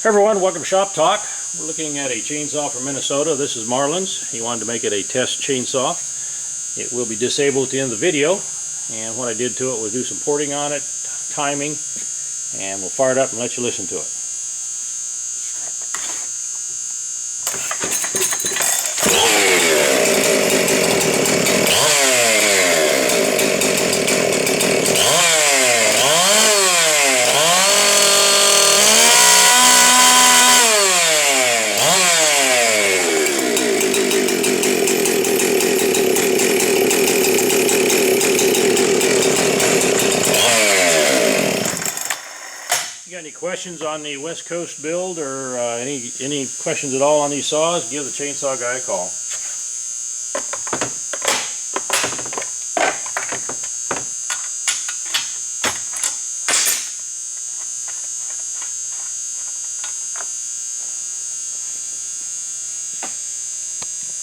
Hey everyone, welcome to Shop Talk. We're looking at a chainsaw from Minnesota. This is Marlin's. He wanted to make it a test chainsaw. It will be disabled at the end of the video, and what I did to it was do some porting on it, timing, and we'll fire it up and let you listen to it. If you got any questions on the West Coast build or any questions at all on these saws, give the chainsaw guy a call.